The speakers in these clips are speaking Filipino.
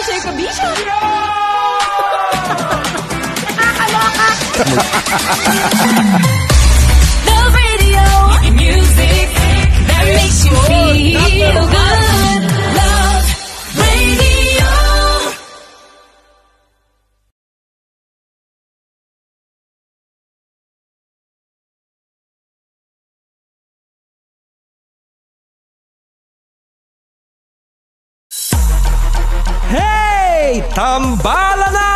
Shake a Bisha. Love Radio. Music that makes you feel good. Love Radio. Hey! Tambala na!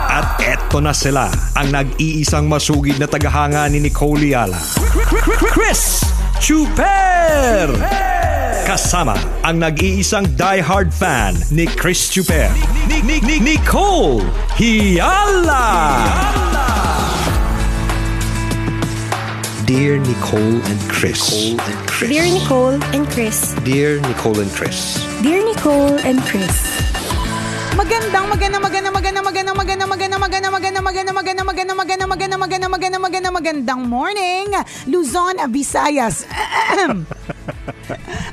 At eto na sila, ang nag-iisang masugid na tagahanga ni Nicole Yala. Chris Chuper! Kasama ang nag-iisang diehard fan ni Chris Chuper. Nicole Yala! Dear Nicole and Chris. Dear Nicole and Chris. Dear Nicole and Chris. Dear Nicole and Chris. Magandang morning, Luzon, Visayas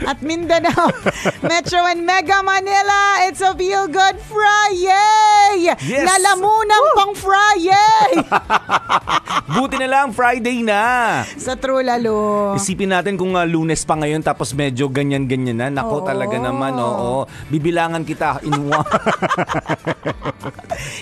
at Mindanao, Metro and Mega Manila. It's a Feel Good Friday. Yes. Lalamunan pang Friday. Buti na lang, Friday na. Sa true lalo. Isipin natin kung Lunes pa ngayon tapos medyo ganyan-ganyan na. Nako, talaga naman, oo. Bibilangan kita in 1.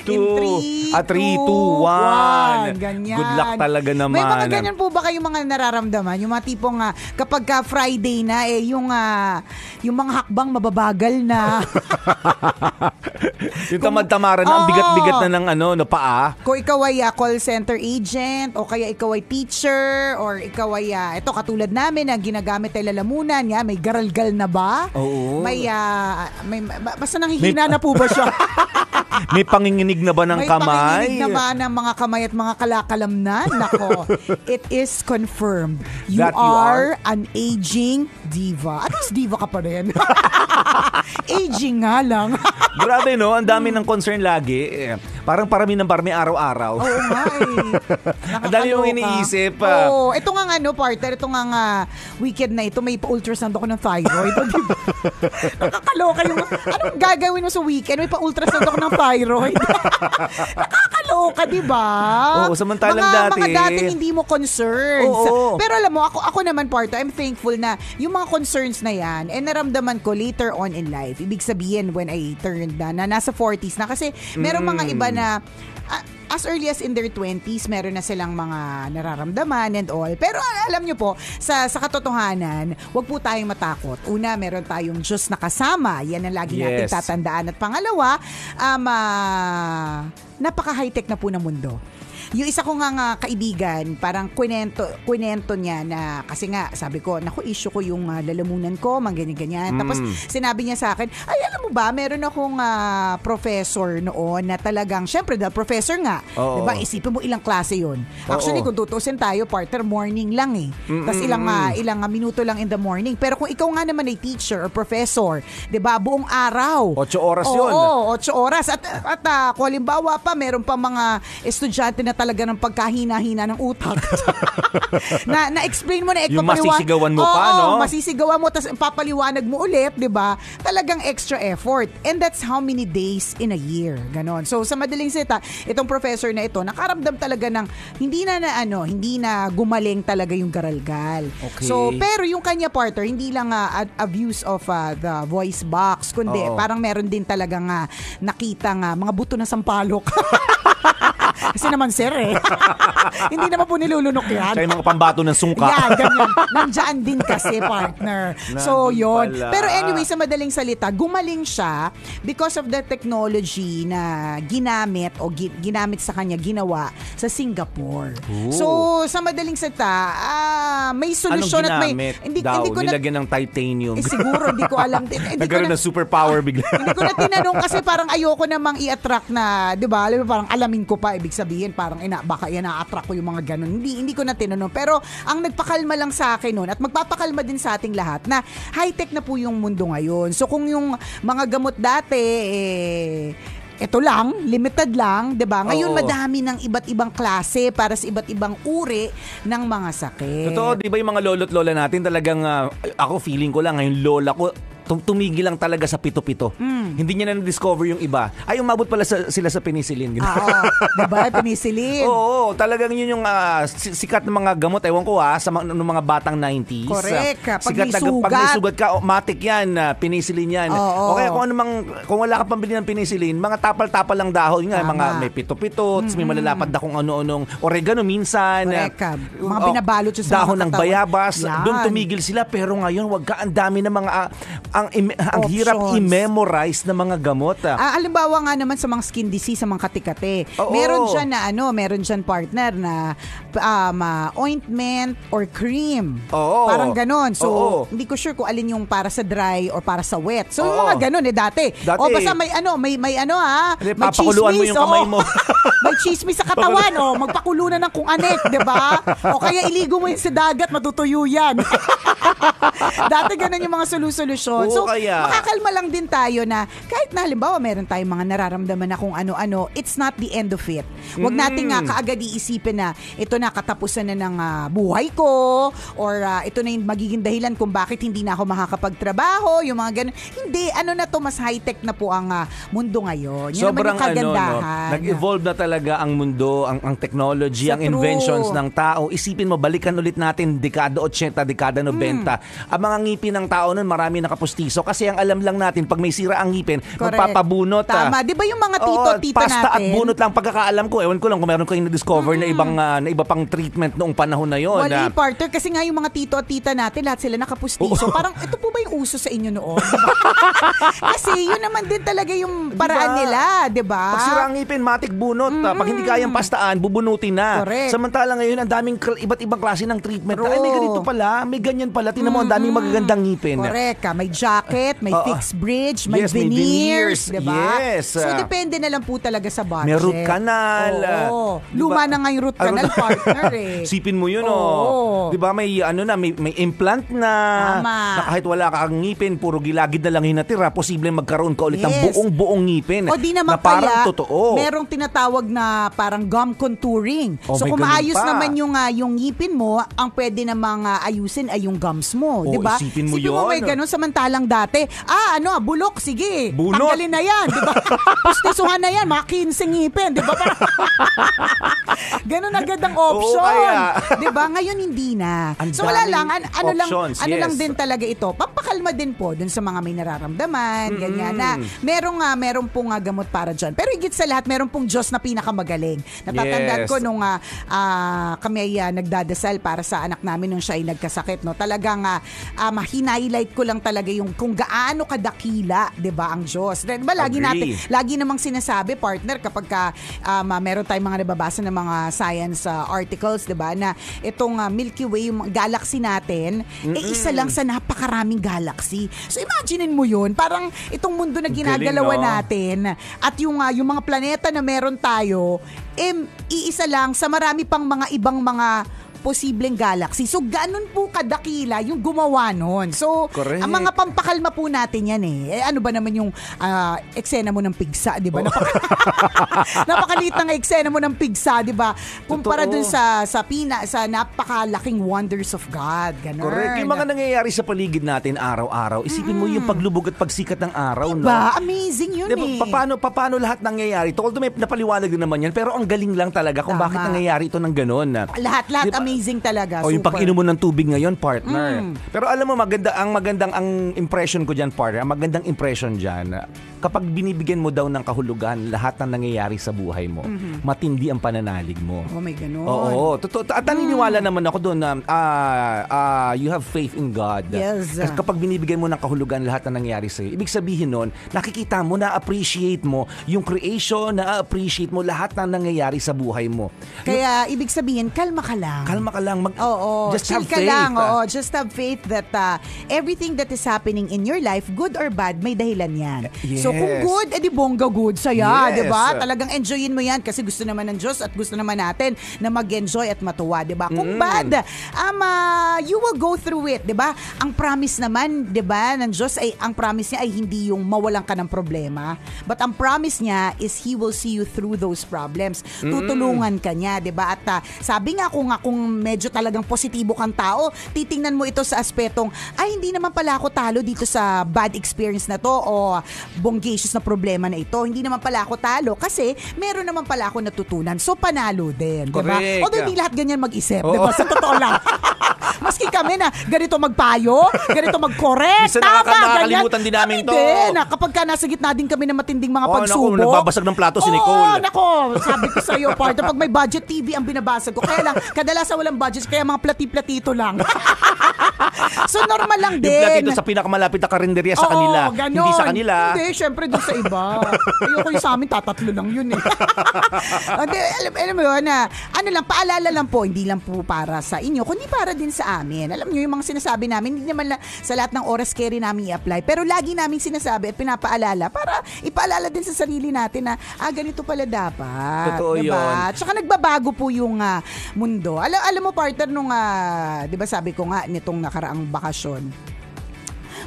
2, 3, 2, 1. Ganyan. Good luck talaga naman. May mga ganyan po ba kayong mga nararamdaman? Yung mga tipong kapag Friday na, yung mga hakbang mababagal na. Yung tamad-tamaran na, ang bigat-bigat na ng paa. Kung ikaw ay call center agent o kaya ikaw ay teacher or ikaw ay ito katulad namin na ginagamit ay lalamunan, may garalgal na ba? Oo. May basta nanghihina na po ba siya? May panginginig na ba ng May kamay? May panginginig na ba ng mga kamay at mga kalakalamnan? Nako, it is confirmed. You are an aging diva. At least diva ka pa rin. Aging nga lang. Grabe, no? Ang dami ng concern lagi. Parang parami araw-araw. Oo nga Ang dami yung iniisip. Oo. Ito nga partner, ito nga weekend na ito, may pa-ultrasound ako ng thyroid. Nakakaloka yung, anong gagawin mo sa weekend? May pa-ultrasound ako ng thyroid. Nakakaloka, diba? Oo, samantalang dati. Mga dating hindi mo concerns. Oo. Pero alam mo, ako naman partner, I'm thankful na yung mga concerns na yan, naramdaman ko later on in life. Ibig sabihin, when I turned na nasa 40s na. Kasi meron mga iba na as early as in their 20s, meron na silang mga nararamdaman and all. Pero alam nyo po, sa katotohanan, wag po tayong matakot. Una, meron tayong Diyos na kasama. Yan ang lagi natin tatandaan. At pangalawa, napaka-high-tech na po ng mundo. Yung isa ko nga kaibigan, parang kwento niya na, kasi nga, sabi ko, naku, issue ko yung lalamunan ko, ganyan-ganyan. Tapos, sinabi niya sa akin, ay, alam mo ba, meron akong professor noon na talagang, syempre, dahil professor nga, diba, isipin mo ilang klase yun. Actually, kung tutusin tayo, partner, morning lang Tapos ilang minuto lang in the morning. Pero kung ikaw nga naman ay teacher or professor, diba, buong araw. 8 oras yun. Oo, 8 oras. At kung halimbawa pa, meron pa mga estudyante na talaga ng pagkahina-hina ng utak. na-explain mo na yung masisigawan mo pa, no? Masisigawan mo, tapos papaliwanag mo ulit, di ba? Talagang extra effort. And that's how many days in a year. Ganon. So, sa madaling salita, itong professor na ito, nakaramdam talaga ng hindi na gumaling talaga yung garalgal. Okay. So, pero yung kanya partner, hindi lang abuse of the voice box, kundi parang meron din talagang nakita mga buto na sampalok. Kasi naman sir hindi naman po nilulunok yan. Kaya mga pambato ng sungka. Yan, ganyan. Nandyan din kasi partner. So yun. Pero anyway, sa madaling salita, gumaling siya because of the technology na ginamit o ginamit sa kanya, ginawa sa Singapore. Ooh. So sa madaling salita, may solusyon at may hindi ko nilagyan ng titanium. Siguro hindi ko alam. Nagkaroon ng superpower bigla. Hindi ko na tinanong kasi parang ayoko namang i-attract na, 'di ba? Parang alamin ko pa, ibig sabihin parang baka ina-attract ko yung mga ganun. Hindi ko na tinanong. Pero ang nagpakalma lang sa akin noon at magpapakalma din sa ating lahat na high-tech na po yung mundo ngayon. So kung yung mga gamot dati ito lang, limited lang, 'di ba? Ngayon madami ng iba't ibang klase para sa iba't ibang uri ng mga sakit. Totoo, 'di ba yung mga lolo't lola natin talagang ako feeling ko lang ngayon lola ko tumigil lang talaga sa pito-pito. Hindi niya na na-discover yung iba. Ay, umabot pala sila sa penicillin. Oo. Diba? Penicillin. Oo, talagang yun yung sikat ng mga gamot. Ewan ko ng mga batang 90s. Correct. Pag Sikat may pag may sugat. sugat ka, matik yan, penicillin yan. Oo. O kaya kung wala ka pambili ng penicillin, mga tapal-tapal lang dahon. Yun nga, Tama. mga may pito-pito, may malalapad na kung ano-anong oregano minsan. Correct. Mga binabalot siya sa dahon mga ng katawan. bayabas. Yan. Doon tumigil sila. Pero ngayon, wag ka, ang dami ng mga, ang hirap Options. i-memorize na mga gamot. Halimbawa nga naman sa mga skin disease, sa mga kati-kati. Oo. Meron dyan partner na ointment or cream. Oo. Parang ganon. So, Oo. hindi ko sure kung alin yung para sa dry or para sa wet. So, yung Oo. mga ganon dati. Dati. O basta may may Papakuluan mo chismis. yung kamay Oo. mo. May chismis sa katawan. Magpakulo na ng kung anek, di ba? O kaya iligo mo yun sa dagat, matutuyo yan. Dati ganun yung mga solusyon. Oo, So, kaya. makakalma lang din tayo na kahit na halimbawa meron tayong mga nararamdaman na kung ano-ano, it's not the end of it. Huwag natin nga kaagad iisipin na ito na katapusan na ng buhay ko or ito na yung magiging dahilan kung bakit hindi na ako makakapagtrabaho, yung mga ganun. Hindi, na to, mas high-tech na po ang mundo ngayon. Yun Sobrang naman yung kagandahan. nag-evolve na talaga ang mundo, ang technology, So ang true. inventions ng tao. Isipin mo, balikan ulit natin dekada 80, dekada 90. Ang mga ngipin ng tao nun, marami nakapustiso kasi ang alam lang natin, pag may sira ang ngipin, Correct. magpapabunot. Tama. Di ba yung mga tito-tita pasta natin? at bunot lang pagkakaalam ko. Ewan ko lang kung meron kayong na-discover na iba pang treatment noong panahon na yon. Wala, partner. Kasi nga yung mga tito at tita natin, lahat sila nakapustiso. Parang, ito po ba yung uso sa inyo noon? Diba? Kasi yun naman din talaga yung paraan nila, di ba? Pag sira ang ngipin, matik bunot. Pag hindi kayang pastaan, bubunutin na. Correct. Samantala ngayon, ang daming iba't ibang klase ng treatment. True. Ay, may ganito pala, may ganyan pala. Tingnan mo, ang daming magagandang ngipin. Correct. May jacket, may fixed bridge, may Yes, may veneers, veneers. di ba? Yes. So, depende na lang po talaga sa budget. May root canal. Oo. Diba? Luma na nga yung root canal, partner eh. Sipin mo yun, Oo. Di ba may may implant na. Tama. Na kahit wala kang ngipin, puro gilagid na lang yung natira, posible magkaroon ka ulit ng Yes. buong ngipin. O di naman na parang kaya, totoo. merong tinatawag na parang gum contouring. Oh, So may kung ganun maayos pa. naman yung ngipin mo, ang pwede namang ayusin ay yung gums mo. Oh, Di ba? isipin mo may yun. ganun samantalang dati. Bulok, sige. Bunot. Tanggalin na yan. Di ba? Pustisuhan na yan. Mga 15 ngipin. Di ba? Ganun agad ang option. Oo, kaya. Di ba? Ngayon hindi na. Ang So wala lang. daming options, Ano yes. lang din talaga ito. Pampakalma din po dun sa mga may nararamdaman. Ganyan na. Meron pong gamot para dyan. Pero higit sa lahat, meron pong Diyos na pinakamagaling. Natatandaan Yes. ko nung kami ay nagdadasal para sa anak namin nung siya ay nagkasakit. No? Talagang hinailight ko lang talaga yung kung gaano kadakila, 'di ba, ang Diyos. Diba, lagi namang sinasabi, partner, kapag meron tayong mga nababasa ng mga science articles, 'di ba, na itong Milky Way, yung galaxy natin, isa lang sa napakaraming galaxy. So imaginein mo 'yun, parang itong mundo na ginagalawan Galing, no? natin at yung mga planeta na meron tayo, iisa lang sa marami pang mga ibang mga posibleng galaxy. So, ganun po kadakila yung gumawa nun. So, Correct. ang mga pampakalma po natin yan ano ba naman yung eksena mo ng pigsa, di ba? Napakaliit ng eksena mo ng pigsa, di ba? Kumpara Totoo. dun sa napakalaking wonders of God. Ganun. Correct. Yung mga nangyayari sa paligid natin araw-araw, isipin mo yung paglubog at pagsikat ng araw, no? Diba? Amazing yun Diba, paano lahat nangyayari? Although may napaliwanag din naman yan, pero ang galing lang talaga kung Tama. bakit nangyayari ito ng ganun. Lahat Diba? amazing talaga. O yung Super. pag-inom mo ng tubig ngayon, partner. Pero alam mo, ang impression ko dyan, partner, ang magandang impression dyan, kapag binibigyan mo daw ng kahulugan lahat ng nangyayari sa buhay mo, matindi ang pananalig mo. Oh, may ganun. Oo, totoo. At naniniwala naman ako doon na you have faith in God. Yes. Kasi kapag binibigyan mo ng kahulugan lahat ng nangyayari sa'yo, ibig sabihin nun, nakikita mo, na-appreciate mo yung creation, na-appreciate mo lahat ng nangyayari sa buhay mo. Kaya, ibig sabihin, kalma ka lang. Kalma ka lang. Just chill have ka faith. lang. Just have faith that everything that is happening in your life, good or bad, may dahilan yan. Yes. So kung good, edi bongga good saya, Yes. 'di ba? Talagang enjoyin mo yan kasi gusto naman ng Diyos at gusto naman natin na mag-enjoy at matuwa, 'di ba? Kung bad, you will go through it, 'di ba? Ang promise naman, 'di ba, ng Diyos ay ang promise niya ay hindi yung mawalan ka ng problema, but ang promise niya is He will see you through those problems. Tutulungan ka niya, 'di ba? At sabi nga kung medyo talagang positibo kang tao, titingnan mo ito sa aspetong, ay hindi naman pala ako talo dito sa bad experience na to o itong gaseous na problema na ito. Hindi naman pala ako talo kasi meron naman pala ako natutunan. So, panalo din. Diba? Correct. Although hindi lahat ganyan mag-isip. Oo. Diba? Sa totoo lang. Maski kami na ganito magpayo, ganito mag-correct. Minsan nakakalimutan din namin to. Hindi. Kapag ka nasa gitna din kami ng matinding mga pagsubok. Naku, nagbabasag ng plato si Nicole. Oo, nako. Sabi ko sa'yo, partner, pag may budget TV ang binabasag ko. Kaya lang, kadalasan walang budget, kaya mga plati-platito lang. So, normal lang din. Yung platito sa pinakamalapit na karinderya sa kanila. Ganon. Hindi sa kanila. Hindi, syempre doon sa iba. Ayoko yung sa amin, tatatlo lang yun eh. Hindi, alam mo yun na, ano lang, paalala lang po, hindi lang po para sa inyo, kundi para din sa amin. Alam nyo, yung mga sinasabi namin, hindi naman sa lahat ng oras carry namin i-apply. Pero lagi namin sinasabi at pinapaalala para ipaalala din sa sarili natin na, ganito pala dapat. Totoo diba? yun. Tsaka nagbabago po yung mundo. Alam mo, partner, nung, di ba sabi ko nga, nitong nakaraang bakasyon,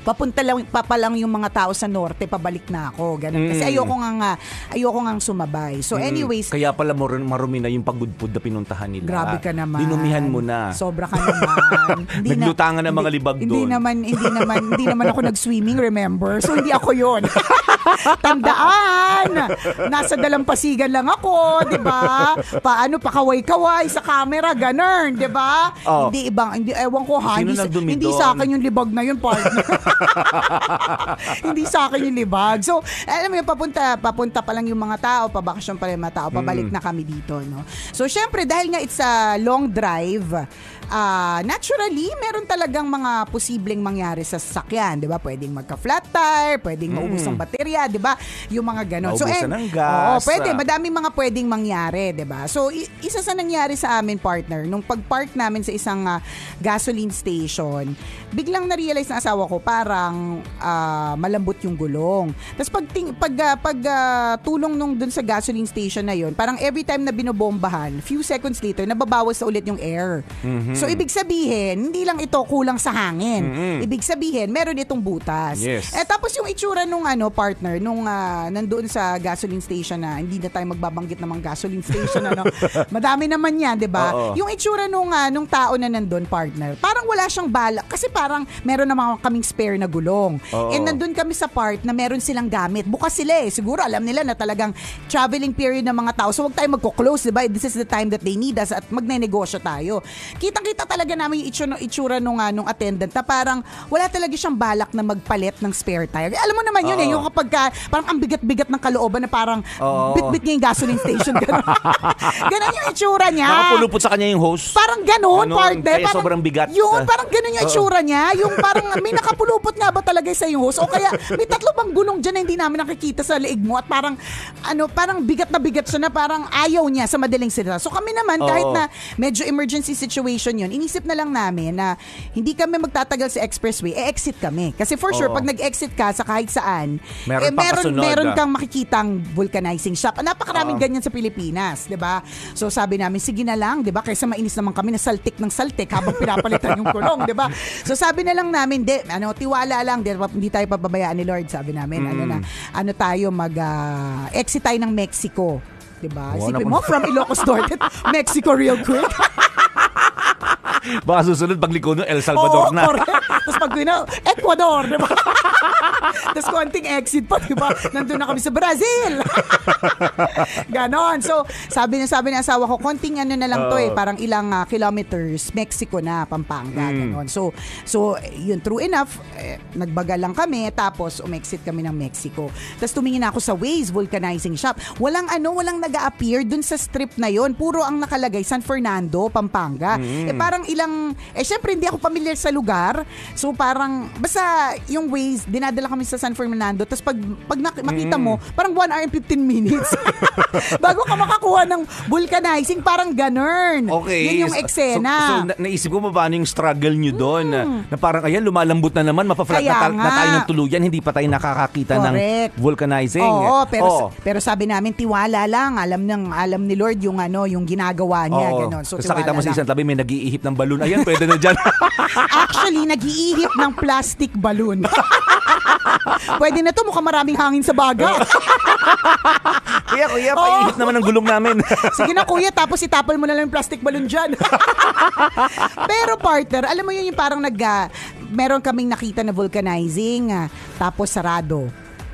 pa lang yung mga tao sa norte, pabalik na ako. Ganun. Kasi ayoko nga sumabay. So anyways, kaya pala marumi na yung pagudpud na pinuntahan nila. Grabe ka naman. Dinumihan mo na. Sobra ka naman. Naglutangan ng mga libag doon. Hindi naman ako nag-swimming, remember? So hindi ako yon. Tandaan! Nasa dalampasigan lang ako, di ba? Paano, pakaway-kaway sa camera, ganun, di ba? Oh. Hindi, ewan ko ha. Sino nagdumi Hindi doon? sa akin yung libag na yun, partner. Hindi sa akin yung libag. So, alam mo yun, papunta pa lang yung mga tao, pabakasyon pa lang yung mga tao, pabalik na kami dito, no? So, syempre, dahil nga it's a long drive, naturally, meron talagang mga posibleng mangyari sa sasakyan, di ba? Pwedeng magka-flat tire, pwedeng maubos ang baterya, di ba? Yung mga ganon. Maubusan ng gas. Pwede. Madaming mga pwedeng mangyari, di ba? So, isa sa nangyari sa amin, partner, nung pag-park namin sa isang gasoline station, biglang na-realize na asawa ko, parang malambot yung gulong. Tapos pag tulong nung dun sa gasoline station na yun, parang every time na binobombahan, few seconds later, nababawas na ulit yung air. So, ibig sabihin, hindi lang ito kulang sa hangin. Ibig sabihin, meron itong butas. Yes. Tapos yung itsura nung partner, nung nandoon sa gasoline station na, hindi na tayo magbabanggit ng mga gasoline station, madami naman yan, di ba? Yung itsura nung tao na nandoon, partner, parang wala siyang balak. Kasi parang meron naman kaming spare na gulong. And nandun kami sa part na meron silang gamit. Bukas sila eh. Siguro alam nila na talagang traveling period ng mga tao. So huwag tayo magko-close, diba? This is the time that they need us at magne-negosyo tayo. Kitang-kita talaga namin yung itsura nung attendant na parang wala talaga siyang balak na magpalit ng spare tire. Alam mo naman yun eh. Yung kapag parang ang bigat-bigat ng kalooban na parang bit-bit niya yung gasoline station. Ganon yung itsura niya. Nakapulupot sa kanya yung hose. Parang ganon, partner. Kaya sobrang bigat. Yun, parang ganon yung itsura niya. Yung parang may nakapulupot nga ba talaga sa yung hose? O kaya may tatlo bang gulong dyan na hindi namin nakikita sa leeg mo at parang parang bigat na bigat siya na parang ayaw niya sa madaling salita. So kami naman kahit na medyo emergency situation yun, inisip na lang namin na hindi kami magtatagal sa expressway, exit kami. Kasi for sure, pag nag-exit ka sa kahit saan, meron kang makikitang vulcanizing shop. Napakaraming ganyan sa Pilipinas, di ba? So sabi namin, sige na lang, di ba? Kaysa mainis naman kami na saltik ng saltik habang pinapalitan yung kulong, di ba? So sabi na lang namin, tiwala lang, hindi tayo pababayaan ni Lord, sabi namin, tayo exit tayo ng Mexico, di ba? Isipin mo, from Ilocos Norte, Mexico real quick. Baka susunod pagliko no, El Salvador na. Tapos pag Ecuador, di ba? Tapos konting exit pa, di ba? Nandun na kami sa Brazil. Ganon. So, sabi ng asawa ko, konting na lang to parang ilang kilometers, Mexico na, Pampanga. Ganon. So, yun, true enough, nagbagal lang kami, tapos umexit kami ng Mexico. Tapos tumingin ako sa Waze, vulcanizing shop. Walang nag-a-appear dun sa strip na yun. Puro ang nakalagay, San Fernando, Pampanga. Parang syempre hindi ako familiar sa lugar. So parang, basta yung Waze, dinadala kami sa San Fernando. Tapos pag makita mo, parang 1 hour and 15 minutes. Bago ka makakuha ng vulcanizing, parang ganun. Okay. Yun yung eksena. So naisip ko paano yung struggle nyo doon. Na parang, malambot na naman, mapaflat na tayo ng tuluyan, hindi pa tayo nakakakita ng vulcanizing. Oo, pero sabi namin, tiwala lang. Alam ni Lord yung ginagawa niya. Ganun. So, tapos nakita mo sa isang tabi, may nag-iihip ng balon. Ayan, pwede na dyan. Actually, nag-iihip ng plastic balloon. Pwede na to, mukhang maraming hangin sa baga. Kuya, paihip naman ang gulong namin. Sige na kuya, tapos itapal mo na lang yung plastic balloon dyan. Pero partner, alam mo yun yung parang meron kaming nakita na vulcanizing, tapos sarado.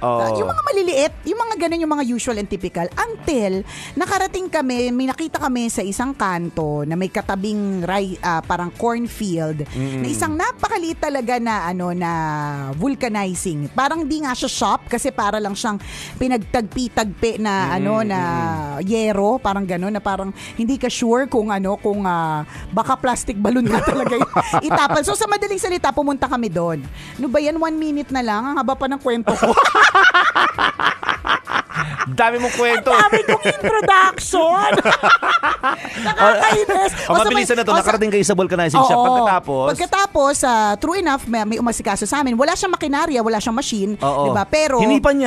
Oo. Yung mga maliliit, yung mga ganun, yung mga usual and typical. Until, nakarating kami, may nakita kami sa isang kanto na may katabing parang cornfield, na isang napakaliit talaga na, na vulcanizing. Parang di nga siya shop, kasi para lang siyang pinagtagpi-tagpi na, na yero, parang ganun, na parang hindi ka sure kung baka plastic balloon ka talaga itapal. So, sa madaling salita, pumunta kami doon. Ano ba yan? 1 minute na lang. Ang haba pa ng kwento ko. Dami mong kwento. Ang dami kong introduction. Nakakainis. Mabilisan na to. Nakarating kayo sa vulcanizing shop. Pagkatapos, true enough, may umasikaso sa amin. Wala siyang makinarya, wala siyang machine. Oo. Diba? Pero, hinipan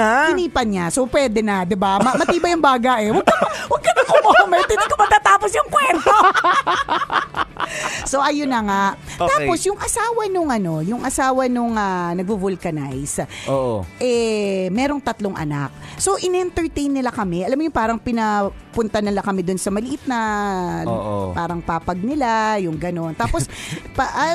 niya. So, pwede na. Diba? Matibay yung baga eh. Huwag ka na kumoment. Hindi ko matatapos yung kwento. So, ayun na nga. Okay. Tapos, yung asawa nung nagvo-vulcanize, merong 3 anak. So, in-entertain nila kami. Alam mo yung parang pinapunta nila kami dun sa maliit na parang papag nila, yung gano'n. Tapos,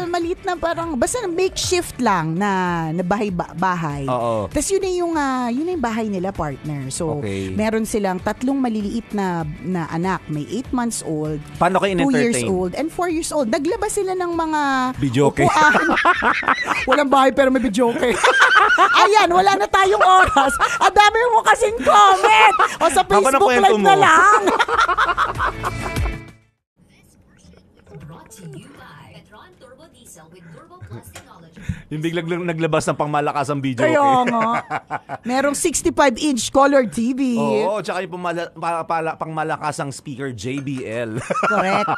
maliit na parang, basta makeshift lang na bahay-bahay. Tapos, yun na yung bahay nila, partner. So, meron silang 3 maliliit na anak. May 8 months old, paano kayo 2 years in-entertain? old, and 4 years old. Naglabas sila ng mga videoke. Walang bahay pero may videoke. Ayan, wala na tayong oras. Ang dami mo kasing comment. O sa Facebook Live na lang. Brought to you by Petron Turbo Diesel with Turbo Plus technology. Yung biglang naglabas ng pangmalakasang video. Kaya nga. Merong 65-inch color TV. Oo, tsaka yung pangmalakasang speaker JBL. Correct.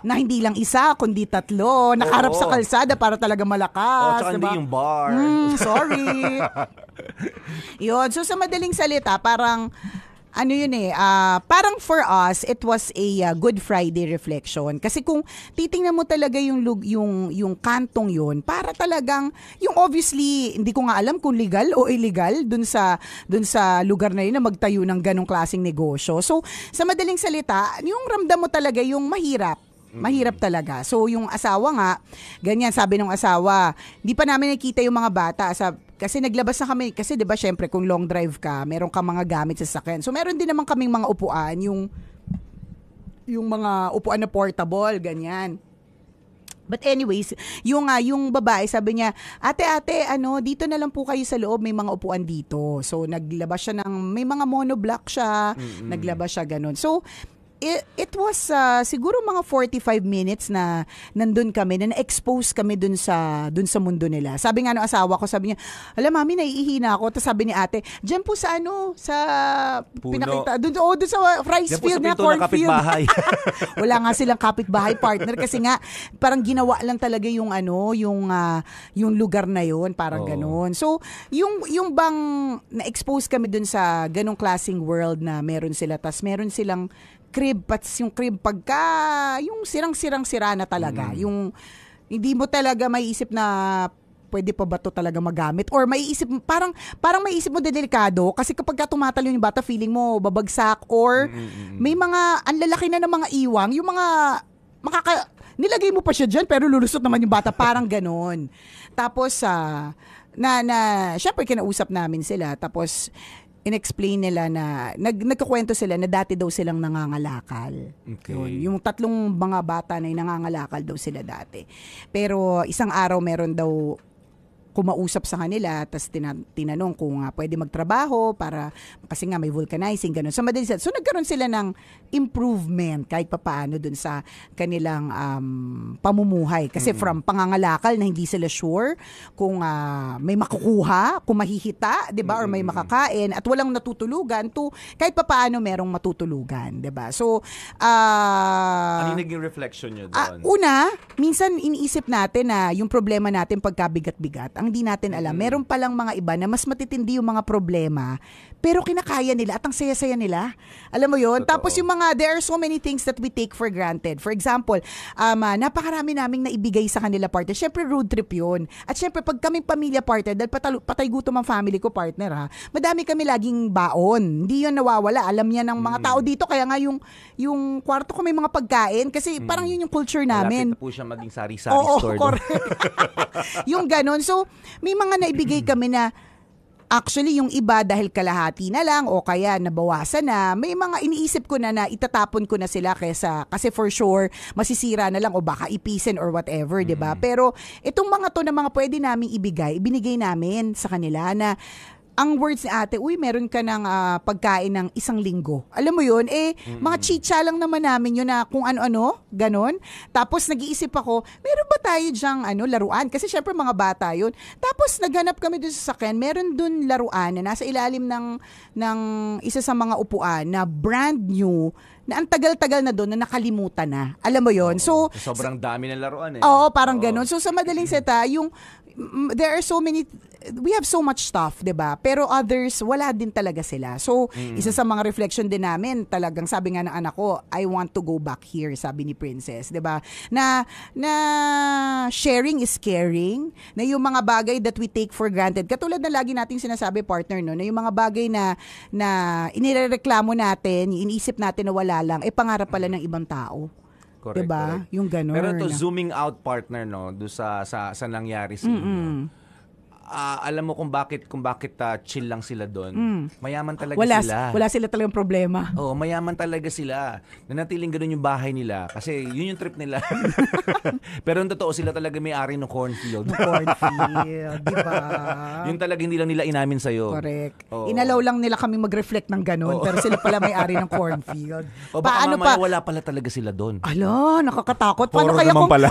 Na hindi lang isa, kundi 3. Nakaharap sa kalsada para talaga malakas. Tsaka diba? hindi yung bar. Sorry. Yun. So, sa madaling salita, parang parang for us, it was a Good Friday reflection. Kasi kung titingnan mo talaga yung kantong yun, para talagang, yung obviously, hindi ko nga alam kung legal o illegal dun sa lugar na yun na magtayo ng ganong klaseng negosyo. So, sa madaling salita, yung ramdam mo talaga yung mahirap. Mahirap talaga. So, yung asawa nga, ganyan, sabi ng asawa, hindi pa namin nakita yung mga bata. Kasi naglabas na kami, kasi 'di ba syempre kung long drive ka, meron ka mga gamit sa sasakyan. So meron din naman kaming mga upuan, yung mga upuan na portable, ganyan. But anyways, yung babae sabi niya, ate, dito na lang po kayo sa loob, may mga upuan dito. So naglabas siya may mga monoblock siya, naglabas siya ganun. So it was siguro mga 45 minutes na nandun kami, na na-expose kami dun sa mundo nila. Sabi nga ng asawa ko, sabi niya, alam mami, naiihina ako. Tapos sabi ni ate, dyan po sa pinakita, dun sa rice field na cornfield. Wala nga silang kapitbahay, partner, kasi nga parang ginawa lang talaga yung lugar na yun, parang ganun. So, yung bang na-expose kami dun sa ganong klaseng world na meron sila, tas meron silang crib, pats yung crib yung sirang-sira na talaga. Yung hindi mo talaga maiisip na pwede pa ba to talaga magamit, or maiisip parang maiisip mo delikado kasi kapag tumatalon yung bata, feeling mo babagsak, or may mga ang lalaki na ng mga iwang, yung mga nilagay mo pa siya dyan pero lulusot naman yung bata, parang ganon. Tapos syempre kinausap namin sila, tapos in-explain nila na nagkukwento sila na dati daw silang nangangalakal. Okay. Yung 3 mga bata na nangangalakal daw sila dati. Pero isang araw meron daw kumausap sa kanila, tapos tinanong kung pwede magtrabaho para, kasi nga may vulcanizing, gano'n. So, so nagkaroon sila ng improvement kahit papaano dun sa kanilang pamumuhay. Kasi from pangangalakal na hindi sila sure kung may makukuha, kung mahihita, di ba, or may makakain, at walang natutulugan, to kahit papaano merong matutulugan, di ba? So, ano yung naging reflection nyo doon? Una, minsan iniisip natin na yung problema natin pagkabigat-bigat, ang di natin alam, meron palang mga iba na mas matitindi yung mga problema, pero kinakaya nila at ang saya-saya nila. Alam mo yun? Totoo. Tapos yung there are so many things that we take for granted. For example, napakarami naming naibigay sa kanila, partner. Siyempre, road trip yun. At siyempre, pag kaming pamilya, partner, dahil patay gutom ang family ko, partner, madami kami laging baon. Hindi yun nawawala. Alam niya ng mga tao dito. Kaya nga yung kwarto ko may mga pagkain. Kasi parang yun yung culture namin. Malapit na po siya maging sari-sari store. Correct. Yung ganon. So, may mga naibigay kami na Actually, yung iba dahil kalahati na lang o kaya nabawasan na, may mga iniisip ko na itatapon ko na sila kasi for sure, masisira na lang o baka ipisin or whatever, di ba? Pero itong mga to na mga pwede naming ibinigay namin sa kanila na ang words ni ate, meron ka ng pagkain ng 1 linggo. Alam mo yun, mga chicha lang naman namin yun na kung ano-ano, ganon. Tapos nag-iisip ako, meron ba tayo dyang laruan? Kasi syempre mga bata yun. Tapos naghanap kami dun sa sakyan, meron dun laruan na nasa ilalim ng isa sa mga upuan na brand new, na ang tagal-tagal na doon na nakalimutan na. Alam mo yun? So, sobrang dami ng laruan Oo, parang ganon. So sa madaling seta, there are we have so much stuff, 'di ba? Pero others wala din talaga sila. So, isa sa mga reflection din namin, talagang sabi nga ng anak ko, I want to go back here, sabi ni Princess, 'di ba? Na sharing is caring, na yung mga bagay that we take for granted. Katulad na lagi nating sinasabi, partner, no, na yung mga bagay na inirereklamo natin, iniisip natin na wala lang, pangarap pala ng ibang tao. Correct, diba? Correct. Yung gano'n. Pero to zooming out, partner, no, do sa nangyari sa inyo. Alam mo kung bakit chill lang sila doon. Mayaman talaga sila. Wala sila talagang problema. Oo, mayaman talaga sila. Nanatiling ganoon yung bahay nila kasi yun yung trip nila. Pero ang totoo, sila talaga may-ari ng cornfield. Di ba? Yun talaga hindi lang nila inamin sa'yo. Correct. Oo. Inalaw lang nila kami mag-reflect ng gano'n, pero sila pala may-ari ng cornfield. O baka mamaya wala pala talaga sila doon. Ala, nakakatakot. Horror naman pala.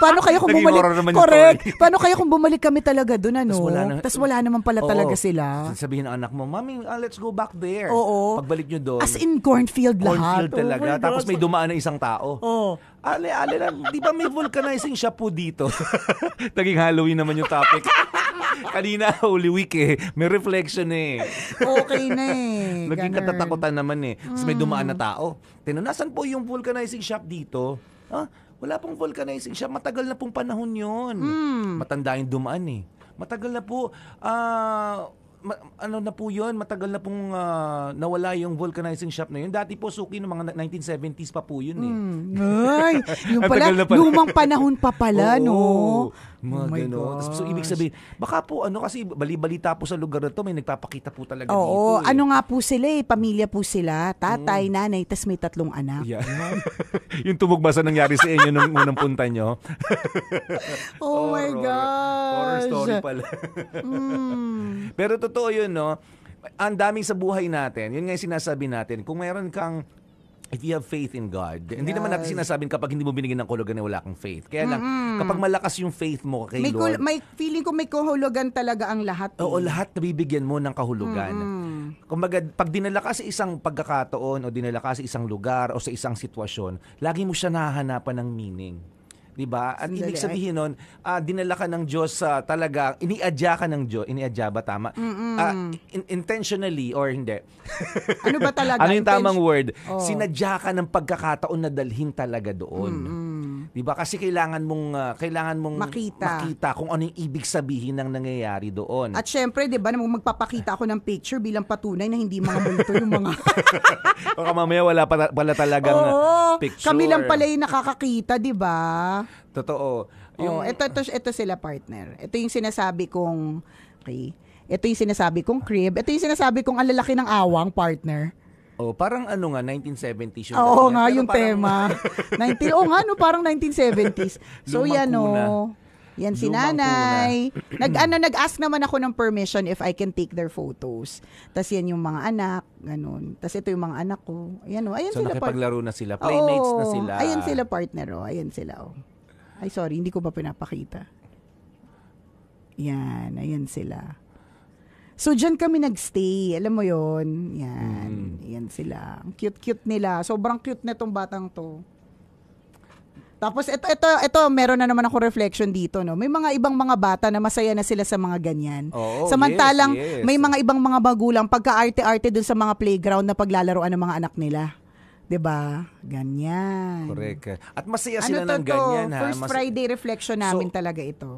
Paano kaya kung Naging bumalik? horror naman yung Correct. story. Paano kaya kung bumalik kami talaga doon, Tas wala naman pala talaga sila. Sabihin ng anak mo, Mami, let's go back there. Oo. Pagbalik nyo doon. As in cornfield lahat. Cornfield talaga. Oh my Tapos God. may dumaan na isang tao. Oo. Ale na, di ba may vulcanizing shop po dito? Naging Halloween naman yung topic. Kanina, Holy Week may reflection Okay na Naging Ganun. katatakutan naman Tapos may dumaan na tao. Nasan po yung vulcanizing shop dito? Wala pong vulcanizing shop. Matagal na pong panahon yun. Matanda yung dumaan Matagal na po. Ano na po yun? Matagal na pong nawala yung vulcanizing shop na yun. Dati po, suki ng mga 1970s pa po yun Ay, yung Ang pala, tagal na pala. lumang panahon pa pala, no? Oh my my gosh. So, ibig sabihin, baka po, kasi bali-balita po sa lugar na to, may nagpapakita po talaga Oo, dito. ano nga po sila pamilya po sila, tatay, nanay, tas may 3 anak. Yeah. Yung tumugma sa nangyari sa inyo nung unang punta nyo. Oh my gosh. Horror story pala. Pero totoo yun, no? Ang daming sa buhay natin. Yun nga yung sinasabi natin. Kung mayroon kang, if you have faith in God, hindi naman natin sinasabing kapag hindi mo binigyan ng kahulugan na wala kang faith. Kaya lang, kapag malakas yung faith mo kay Lord, May feeling ko may kahulugan talaga ang lahat. oo, lahat nabibigyan mo ng kahulugan. Kumbaga, pag dinala ka sa isang pagkakataon o dinala ka sa isang lugar o sa isang sitwasyon, lagi mo siya nahahanapan ng meaning. Diba? At Sandali, ibig sabihin nun, dinala ka ng Diyos talaga, iniadya ka ng Diyos. Iniadya ba tama? Intentionally or hindi? Ano ba talaga? Ano yung tamang word? Oh. Sinadya ka ng pagkakataon na dalhin talaga doon. Diba? Kasi kailangan mong makita kung ano yung ibig sabihin ng nangyayari doon. At syempre, 'di ba, magpapakita ako ng picture bilang patunay na hindi mga multo yung mga Baka mamaya wala pala talagang picture. Kami lang pala yung nakakakita, 'di ba? Totoo. Ito sila, partner. Ito yung sinasabi kong Ito yung sinasabi kong crib. Ito yung sinasabi kong ang lalaki ng awang, partner. Parang 1970s yung Oo ganyan. nga, Pero yung parang- tema. Parang 1970s. So Lumang yan kuna. Yan si Lumang nanay. Nag-ask naman ako ng permission if I can take their photos. Tapos yan yung mga anak, ganun. Tapos ito yung mga anak ko. Ayan ayan So sila. nakipaglaro na sila. Playmates na sila. Ayan sila, partner. Ayan sila. Ay, sorry, hindi ko pa pinapakita. Yan, ayan sila. So, dyan kami nagstay. Alam mo yon. Yan. Yan sila. Ang cute-cute nila. Sobrang cute na itong batang to. Tapos, ito, meron na naman ako reflection dito, no? May mga ibang mga bata na masaya na sila sa mga ganyan. Oo, Samantalang, yes. may mga ibang mga magulang pagka-arte-arte dun sa mga playground na paglalaroan ng mga anak nila. 'Di ba? Ganyan. Correct. At masaya sila Ano ng ganyan. First Friday reflection namin talaga ito.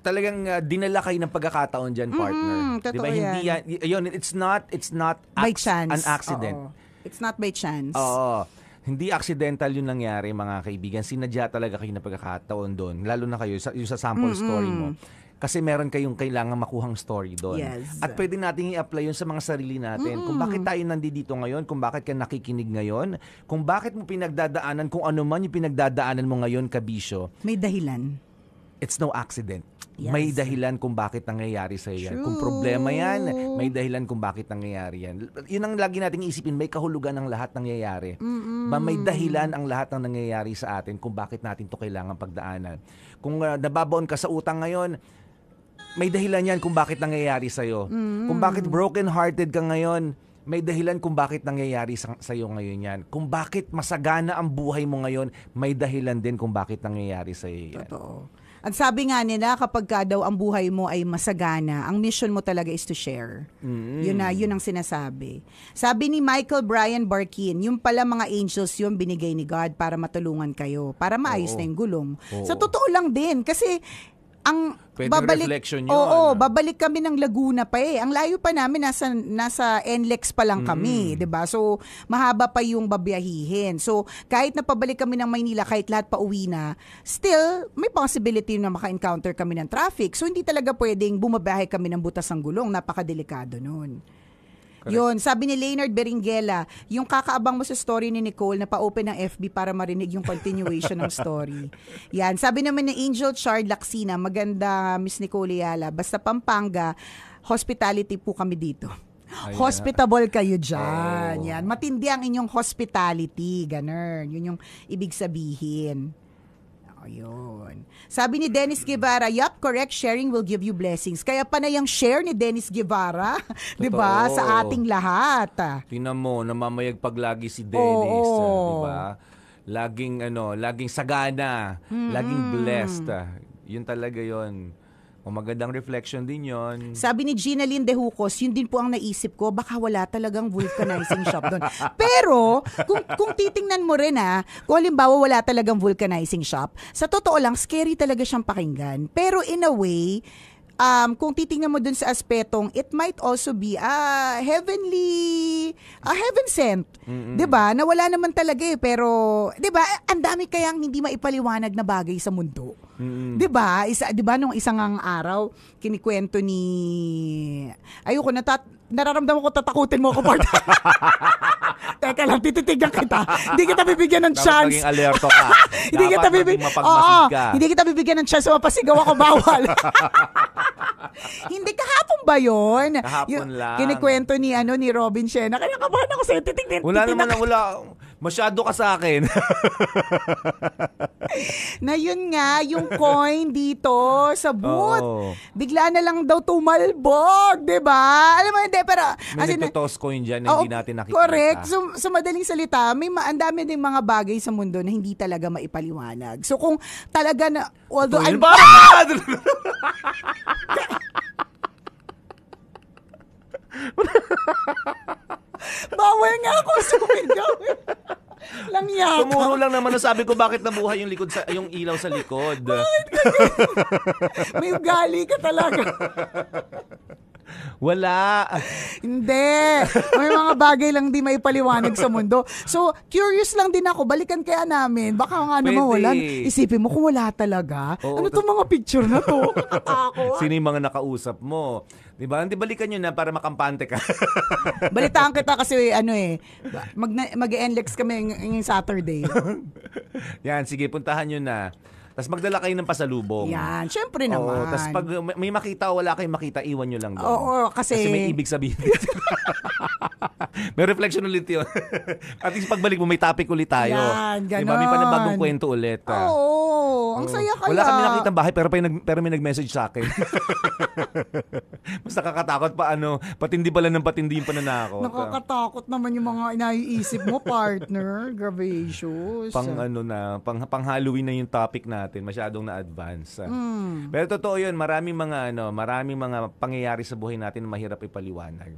Talagang dinala kayo ng pagkakataon dyan, partner. totoo diba? Hindi yan, it's not By chance. an accident. Oo. It's not by chance. Oo. Hindi accidental yung nangyari, mga kaibigan. Sinadya talaga kayo ng pagkakataon doon. Lalo na kayo, yung sa sample story mo. Kasi meron kayong kailangan makuhang story doon. Yes. At pwede nating i-apply yun sa mga sarili natin. Kung bakit tayo nandito ngayon, kung bakit ka nakikinig ngayon, kung bakit mo pinagdadaanan, kung ano man yung pinagdadaanan mo ngayon, kabisyo, May dahilan. it's no accident. Yes. May dahilan kung bakit nangyayari sa yan. Kung problema yan, may dahilan kung bakit nangyayari yan. Yun ang lagi nating isipin, may kahulugan ang lahat nangyayari. May dahilan ang lahat ng nangyayari sa atin kung bakit natin to kailangan pagdaanan. Kung nababaon ka sa utang ngayon, may dahilan yan kung bakit nangyayari sa'yo. Kung bakit broken-hearted ka ngayon, may dahilan kung bakit nangyayari sa'yo ngayon yan. Kung bakit masagana ang buhay mo ngayon, may dahilan din kung bakit nangyayari sa'yo yan. Totoo. At sabi nga nila, kapag ka daw ang buhay mo ay masagana, ang mission mo talaga is to share. Yun ang sinasabi. Sabi ni Michael Brian Barkin, yung pala mga angels yun binigay ni God para matulungan kayo, para maayos na yung gulong. Sa totoo lang din, kasi ang Pwedeng reflection yun. Oo, babalik kami ng Laguna pa eh. Ang layo pa namin, nasa NLEX pa lang kami, 'di ba? So, mahaba pa yung babiyahihin. So, kahit na pabalik kami ng Maynila, kahit lahat pa uwi na, still, may possibility na maka-encounter kami ng traffic. So, hindi talaga pwedeng bumabiyahe kami ng butas ng gulong. Napakadelikado nun. Correct. Yun, sabi ni Leonard Beringuela, yung kakaabang mo sa story ni Nicole na pa-open ng FB para marinig yung continuation ng story. Yan, sabi naman ni Angel Chard Laksina, maganda Miss Nicole Ayala, basta Pampanga, hospitality po kami dito. Hospitable kayo dyan. Yan, matindi ang inyong hospitality, ganun. Yun yung ibig sabihin. Ayun. Sabi ni Dennis Guevara, yup, correct, sharing will give you blessings. Kaya pa na yung share ni Dennis Guevara, 'di ba, sa ating lahat. Tingnan mo, namamayagpag lagi si Dennis, 'di ba? Laging sagana, laging blessed. Yun talaga 'yon. O magandang reflection din yon. Sabi ni Gina Lynn De Jucos, yun din po ang naisip ko, baka wala talagang vulcanizing shop doon. Pero, kung titingnan mo rin kung halimbawa wala talagang vulcanizing shop, sa totoo lang, scary talaga siyang pakinggan. Pero in a way, kung titingnan mo dun sa aspetong, it might also be heaven sent. 'Di ba? Na wala naman talaga pero 'di ba? Ang dami kayang hindi maipaliwanag na bagay sa mundo. 'Di ba? 'Di ba nung isang araw kinikwento ni nararamdaman ko tatakutin mo ako part. Teka lang, tititignan kita. Hindi kita bibigyan ng chance. Dapat maging alerto ka. Hindi kita mapagmasid ka. Hindi kita bibigyan ng chance, mapasigaw ako, bawal. Hindi, kahapon ba yun? Kahapon lang. Kinikwento ni Robin Shena. Kaya kabahan ako sa'yo. Wala. Masyado ka sa akin. Na yun nga, yung coin dito sa booth. Bigla na lang daw tumalbog, diba? Alam mo, hindi, pero... May nagtotoss coin dyan na hindi natin nakikita. Correct. So madaling salita, ang dami din mga bagay sa mundo na hindi talaga maipaliwanag. So kung talaga na... Although I'm... Bawal nga ako sumigaw. Lang yaka. Tumuro lang naman sabi ko bakit nabuhay yung ilaw sa likod. Bakit ka? May ugali ka talaga. Wala. Hindi. May mga bagay lang di maipaliwanag sa mundo. So, curious lang din ako. Balikan kaya namin. Baka nga naman wala. Isipin mo kung wala talaga. Ano itong mga picture na to? Sino yung mga nakausap mo? Diba? Hindi balikan nyo na para makampante ka. Balitaan kita kasi mag-NLEX kami ngayong Saturday. Yan, sige, puntahan nyo na. Tapos magdala kayo ng pasalubong. Yan, syempre naman. Tapos pag may makita o wala kayong makita, iwan nyo lang doon. Oo, kasi may ibig sabihin. May reflection ulit yun. At least pagbalik mo, may topic ulit tayo. Yan, ganon. Diba? May panibagong kwento ulit. Oo, ang saya kaya. Wala kami nakitang bahay pero may nag-message sa akin. Mas nakakatakot pa patindi pala ng patindi yung pananakot. Nakakatakot naman yung mga inaiisip mo, partner. Gracious. Pang Halloween na yung topic natin, masyadong na-advance. Pero totoo yun, maraming mga pangyayari sa buhay natin na mahirap ipaliwanag.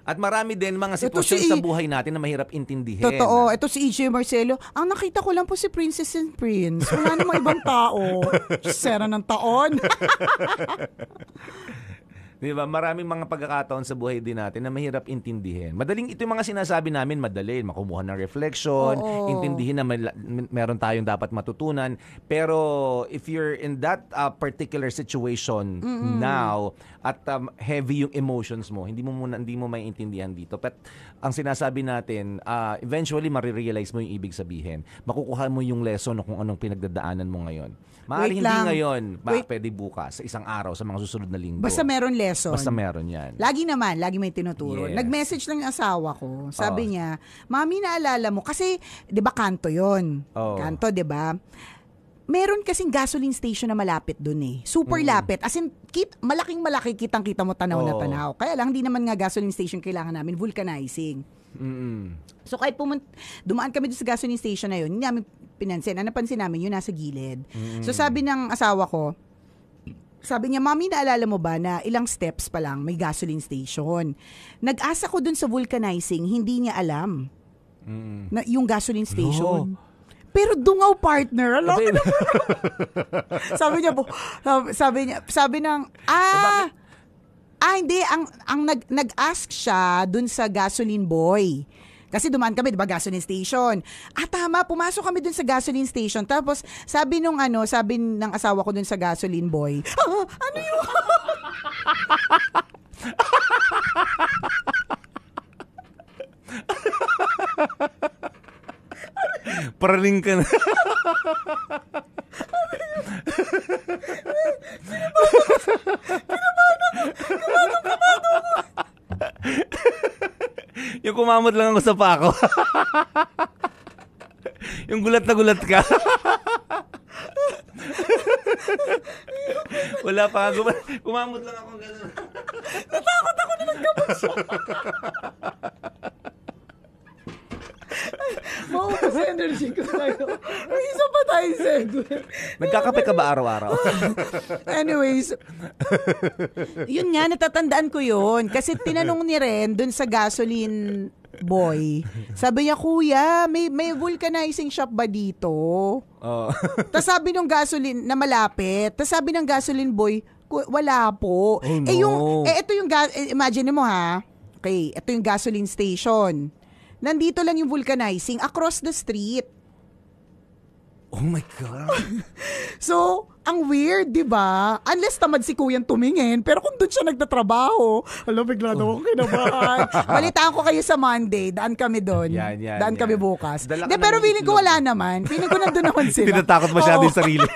At marami din mga sitwasyon sa buhay natin na mahirap intindihin. Totoo. Ito si EJ Marcelo. Ang nakita ko lang po si Princess and Prince. Wala namang ibang tao. Sera ng taon. Di ba? Maraming mga pagkakataon sa buhay din natin na mahirap intindihin. Ito yung mga sinasabi namin, madali, makumuha ng reflection, intindihin na meron tayong dapat matutunan. Pero if you're in that particular situation now, at heavy yung emotions mo, hindi mo maiintindihan dito. But ang sinasabi natin, eventually marirealize mo yung ibig sabihin. Makukuha mo yung lesson kung anong pinagdadaanan mo ngayon. Maaaring hindi ngayon, pwede bukas, sa isang araw, sa mga susunod na linggo. Basta meron lesson. Basta meron yan. Lagi may tinuturo. Yes. Nag-message lang yung asawa ko. Sabi niya, Mami, naalala mo, kasi, di ba kanto yon? Kanto, di ba? Meron kasing gasoline station na malapit dun eh. Super lapit. As in, malaking-malaki, kitang-kita mo tanaw na tanaw. Kaya lang, hindi naman nga gasoline station kailangan namin, vulcanizing. So kahit dumaan kami doon sa gasoline station na yun, hindi namin pinansin. Ang napansin namin, yun nasa gilid. So sabi ng asawa ko, sabi niya, Mami, naalala mo ba na ilang steps pa lang may gasoline station? Nag-asa ko dun sa vulcanizing, hindi niya alam na yung gasoline station. Pero dungaw, partner. Alam mo sabi niya po, hindi, ang nag-ask siya dun sa gasoline boy. Kasi dumaan kami, di ba, gasoline station. Tama, pumasok kami dun sa gasoline station. Tapos, sabi ng asawa ko dun sa gasoline boy, ano yun? Paraling ka na. Kinabahan ako. Yung kumamot lang ako sa pako. Yung gulat na gulat ka. Wala pa nga. Kumamot lang ako. Natakot ako na magkamot siya. Maubos energy ko sa'yo. May isa pa tayo segue. Nagkakape ka ba araw-araw? Anyways, yun nga, natatandaan ko yun. Kasi tinanong ni Ren dun sa gasoline boy. Sabi niya, Kuya, may vulcanizing shop ba dito? Tapos sabi nung gasoline na malapit, tapos sabi ng gasoline boy, wala po. No. Ito yung, imagine mo ha, okay, ito yung gasoline station. Nandito lang yung vulcanizing across the street. Oh my God. So, ang weird, di ba? Unless tamad si Kuyang tumingin, pero kung doon siya nagtatrabaho, alam, bigla na akong kinabahan. Balitaan ko kayo sa Monday, daan kami doon. Daan kami bukas. Pero feeling ko wala naman. Feeling ko nandun naman sila. Tinatakot masyado yung sarili.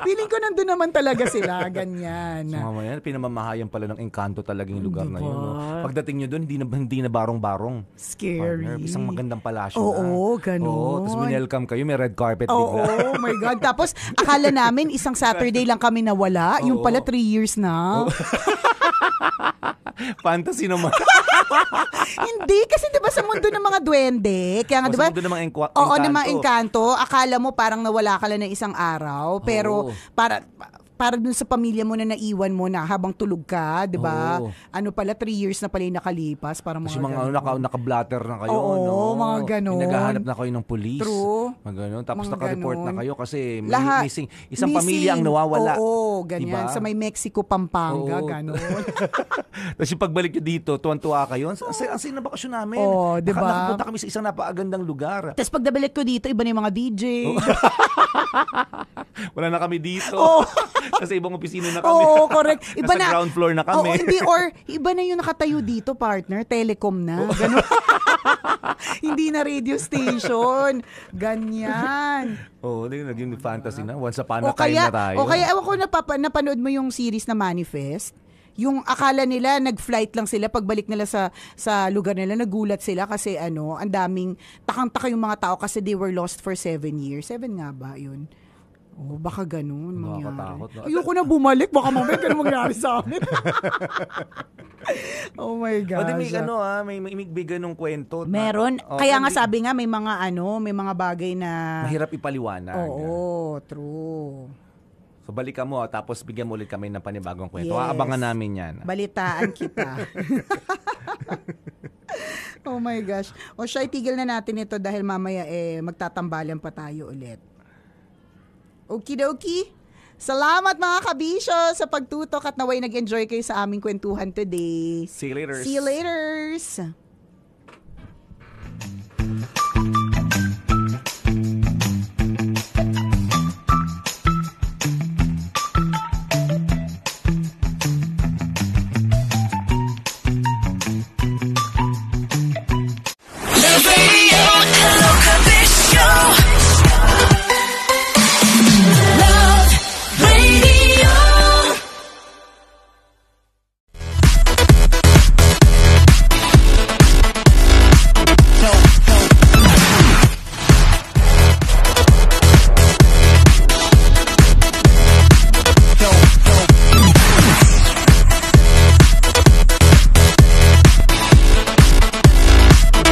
Feeling ko nandun naman talaga sila. Ganyan. So, mamaya, pinamamahayan pala ng engkanto talagang lugar na yun. No? Pagdating nyo doon, hindi na barong-barong. Scary. Partner, isang magandang palasyo na. Oo, ganun. Tapos winelcome kayo, may red carpet bigla. Oh my God. Tapos, akala namin, isang Saturday lang kami nawala. Yung pala 3 years na. Fantasy naman. Hindi, kasi diba sa mundo ng mga duwende, kaya nga diba? Sa mundo ng mga engkanto. Oo, ng mga engkanto, akala mo parang nawala ka lang ng isang araw, pero para dun sa pamilya mo na naiwan mo na habang tulog ka, di ba? Ano pala, 3 years na pala yung nakalipas. Para kasi mga naka-blatter na kayo. Oo, mga ganon. Pinaghahanap na kayo ng police. True. Mga ganon. Tapos mga naka-report na kayo kasi missing. Isang pamilya ang nawawala. Oo, ganyan. Diba? Sa may Mexico, Pampanga, ganon. Tapos yung pagbalik nyo dito, tuwan-tuwa kayo. Ang sayo na bakasyon namin. Oo, di ba? Nakapunta kami sa isang napakagandang lugar. Tapos pag nabalik ko dito, iba na yung mga DJ. Wala na kami dito. Kasi ibang opisina na kami. Oo, correct. Iba nasa ground floor na kami. Iba na yung nakatayo dito, partner. Telecom na. Ganun. Hindi na radio station. Ganyan. Naging fantasy na. Once upon a time na tayo. O kaya, ewan ko, napanood mo yung series na Manifest? Yung akala nila, nag-flight lang sila, pagbalik nila sa lugar nila, nagulat sila kasi ang daming, takang-taka yung mga tao kasi they were lost for 7 years. 7 nga ba yun? Baka ganun mangyari. Ayoko na bumalik. Baka mamaya ganun mangyari sa amin. Oh my gosh. May ganung kwento. Meron. Kaya nga sabi nga, may mga bagay na mahirap ipaliwanag. Oo, true. So balikan mo tapos bigyan mo ulit kami ng panibagong kwento. Yes. Aabangan namin yan. Balitaan kita. Oh my gosh. O siya, itigil na natin ito dahil mamaya magtatambalan pa tayo ulit. Okidoki. Salamat mga kabisyo sa pagtutok at naway nag-enjoy kayo sa aming kwentuhan today. See you later. See you later.